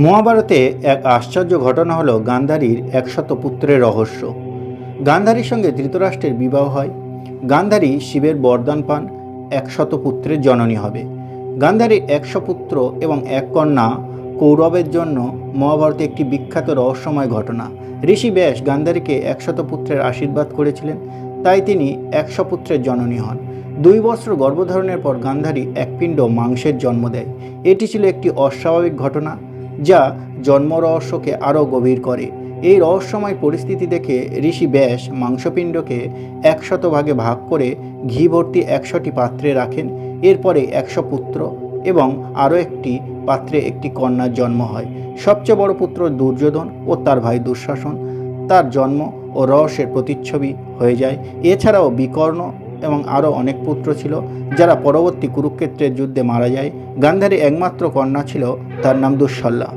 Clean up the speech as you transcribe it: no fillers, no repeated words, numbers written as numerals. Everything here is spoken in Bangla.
মহাভারতে এক আশ্চর্য ঘটনা হলো গান্ধারীর 100 পুত্রের রহস্য। গান্ধারীর সঙ্গে ধৃতরাষ্ট্রের বিবাহ হয়। গান্ধারী শিবের বরদান পান 100 পুত্রের জননী হবে। গান্ধারীর 100 পুত্র এবং এক কন্যা কৌরবের জন্য মহাভারতে একটি বিখ্যাত রহস্যময় ঘটনা। ঋষি ব্যাস গান্ধারীকে 100 পুত্রের আশীর্বাদ করেছিলেন, তাই তিনি 100 পুত্রের জননী হন। 2 বছর গর্ভধারণের পর গান্ধারী এক পিণ্ড মাংসের জন্ম দেয়। এটি ছিল একটি অস্বাভাবিক ঘটনা, যা জন্ম রহস্যকে আরও গভীর করে। এই রহস্যময় পরিস্থিতি দেখে ঋষি ব্যাস মাংসপিণ্ডকে 100 ভাগে ভাগ করে ঘি ভর্তি 100টি পাত্রে রাখেন। এরপরে 100 পুত্র এবং আরও একটি পাত্রে একটি কন্যার জন্ম হয়। সবচেয়ে বড় পুত্র দুর্যোধন ও তার ভাই দুঃশাসন, তার জন্ম ও রহস্যের প্রতিচ্ছবি হয়ে যায়। এছাড়াও বিকর্ণ এবং আরও অনেক পুত্র ছিল, যারা পরবর্তী কুরুক্ষেত্রের যুদ্ধে মারা যায়। গান্ধারী একমাত্র কন্যা ছিল, তার নাম দুঃশলা।